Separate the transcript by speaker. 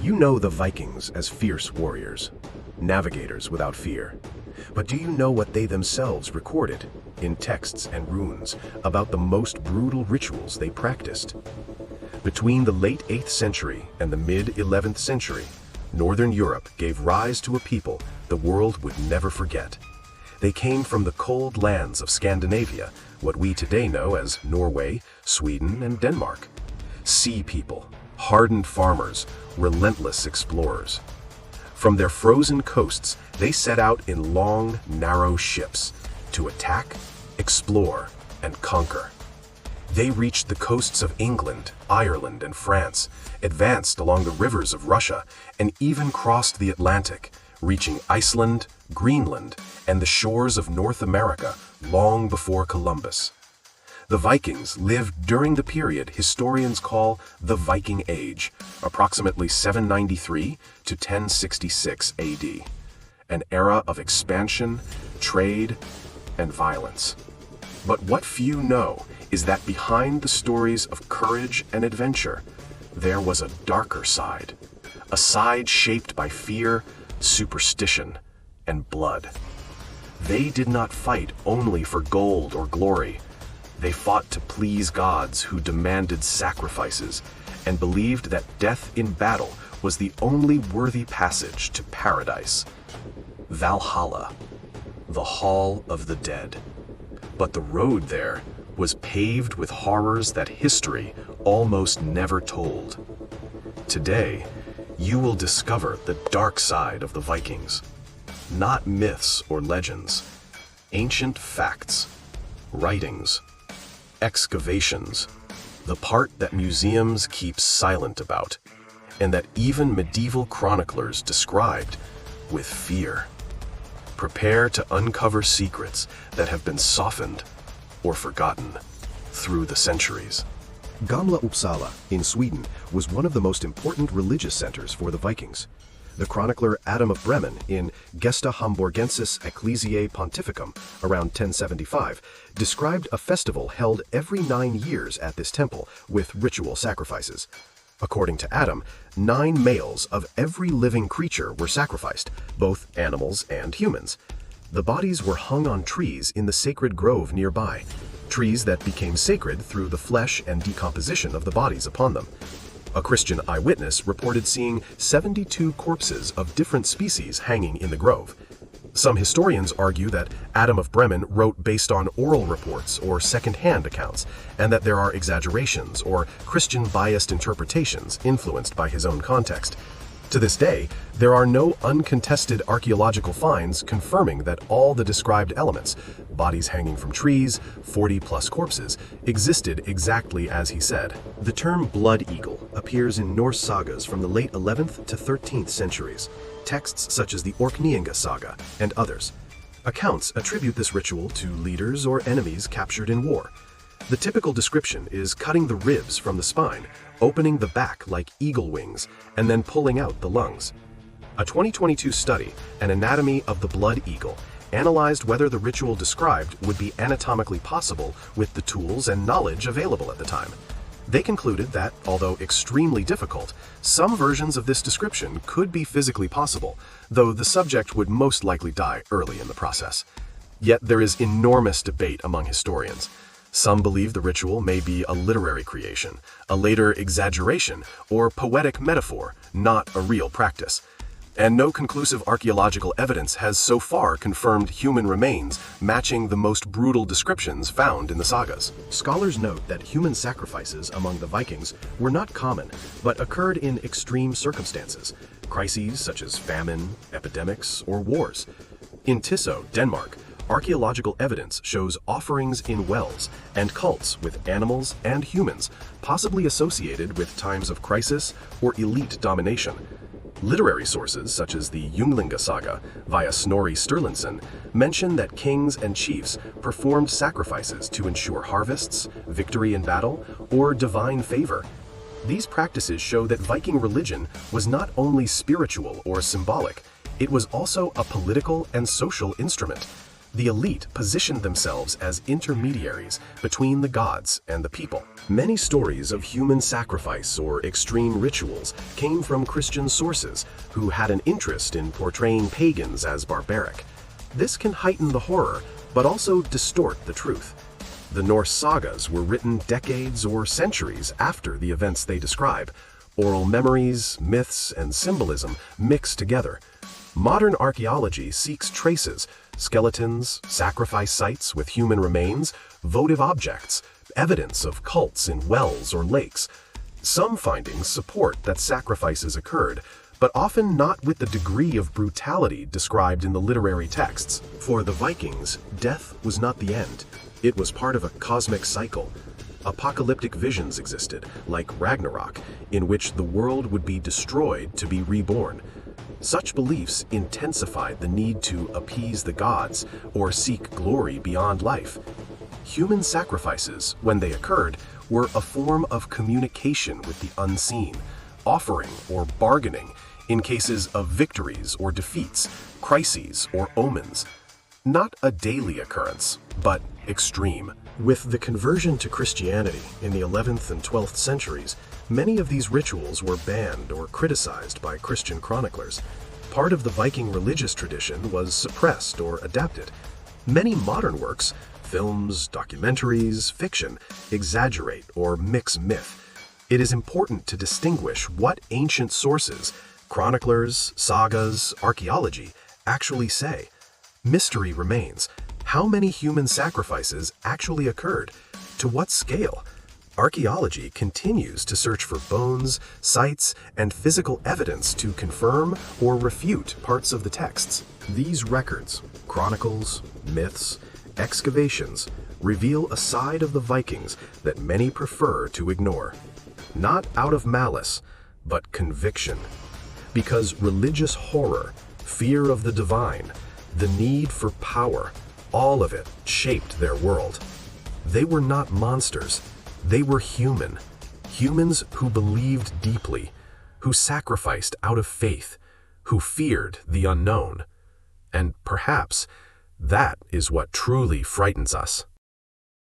Speaker 1: You know the Vikings as fierce warriors, navigators without fear. But do you know what they themselves recorded in texts and runes about the most brutal rituals they practiced? Between the late 8th century and the mid-11th century, Northern Europe gave rise to a people the world would never forget. They came from the cold lands of Scandinavia, what we today know as Norway, Sweden, and Denmark. Sea people, hardened farmers, relentless explorers. From their frozen coasts, they set out in long, narrow ships to attack, explore, and conquer. They reached the coasts of England, Ireland, and France, advanced along the rivers of Russia, and even crossed the Atlantic, reaching Iceland, Greenland, and the shores of North America long before Columbus. The Vikings lived during the period historians call the Viking Age, approximately 793 to 1066 AD, an era of expansion, trade, and violence. But what few know is that behind the stories of courage and adventure, there was a darker side, a side shaped by fear, superstition, and blood. They did not fight only for gold or glory. They fought to please gods who demanded sacrifices and believed that death in battle was the only worthy passage to paradise. Valhalla, the Hall of the Dead. But the road there was paved with horrors that history almost never told. Today, you will discover the dark side of the Vikings. Not myths or legends, ancient facts, writings, excavations, the part that museums keep silent about, and that even medieval chroniclers described with fear. Prepare to uncover secrets that have been softened or forgotten through the centuries.
Speaker 2: Gamla Uppsala in Sweden was one of the most important religious centers for the Vikings. The chronicler Adam of Bremen in Gesta Hamburgensis Ecclesiae Pontificum around 1075 described a festival held every 9 years at this temple with ritual sacrifices. According to Adam, 9 males of every living creature were sacrificed, both animals and humans. The bodies were hung on trees in the sacred grove nearby, trees that became sacred through the flesh and decomposition of the bodies upon them. A Christian eyewitness reported seeing 72 corpses of different species hanging in the grove. Some historians argue that Adam of Bremen wrote based on oral reports or second-hand accounts, and that there are exaggerations or Christian-biased interpretations influenced by his own context. To this day, there are no uncontested archaeological finds confirming that all the described elements, bodies hanging from trees, 40-plus corpses, existed exactly as he said. The term blood eagle appears in Norse sagas from the late 11th to 13th centuries, texts such as the Orkneyinga saga and others. Accounts attribute this ritual to leaders or enemies captured in war. The typical description is cutting the ribs from the spine, opening the back like eagle wings, and then pulling out the lungs. A 2022 study, An Anatomy of the Blood Eagle, analyzed whether the ritual described would be anatomically possible with the tools and knowledge available at the time. They concluded that, although extremely difficult, some versions of this description could be physically possible, though the subject would most likely die early in the process. Yet there is enormous debate among historians. Some believe the ritual may be a literary creation, a later exaggeration, or poetic metaphor, not a real practice. And no conclusive archaeological evidence has so far confirmed human remains matching the most brutal descriptions found in the sagas. Scholars note that human sacrifices among the Vikings were not common, but occurred in extreme circumstances, crises such as famine, epidemics, or wars. In Tiso, Denmark, archaeological evidence shows offerings in wells and cults with animals and humans, possibly associated with times of crisis or elite domination. Literary sources, such as the Ynglinga saga via Snorri Sturluson, mention that kings and chiefs performed sacrifices to ensure harvests, victory in battle, or divine favor. These practices show that Viking religion was not only spiritual or symbolic, it was also a political and social instrument. The elite positioned themselves as intermediaries between the gods and the people. Many stories of human sacrifice or extreme rituals came from Christian sources who had an interest in portraying pagans as barbaric. This can heighten the horror, but also distort the truth. The Norse sagas were written decades or centuries after the events they describe. Oral memories, myths, and symbolism mix together. Modern archaeology seeks traces, skeletons, sacrifice sites with human remains, votive objects, evidence of cults in wells or lakes. Some findings support that sacrifices occurred, but often not with the degree of brutality described in the literary texts. For the Vikings, death was not the end. It was part of a cosmic cycle. Apocalyptic visions existed, like Ragnarok, in which the world would be destroyed to be reborn. Such beliefs intensified the need to appease the gods or seek glory beyond life. Human sacrifices, when they occurred, were a form of communication with the unseen, offering or bargaining in cases of victories or defeats, crises or omens. Not a daily occurrence, but extreme. With the conversion to Christianity in the 11th and 12th centuries, many of these rituals were banned or criticized by Christian chroniclers. Part of the Viking religious tradition was suppressed or adapted. Many modern works, films, documentaries, fiction, exaggerate or mix myth. It is important to distinguish what ancient sources, chroniclers, sagas, archaeology, actually say. Mystery remains. How many human sacrifices actually occurred? To what scale? Archaeology continues to search for bones, sites, and physical evidence to confirm or refute parts of the texts. These records, chronicles, myths, excavations, reveal a side of the Vikings that many prefer to ignore. Not out of malice, but conviction. Because religious horror, fear of the divine, the need for power, all of it shaped their world. They were not monsters. They were human. Humans who believed deeply, who sacrificed out of faith, who feared the unknown. And perhaps that is what truly frightens us.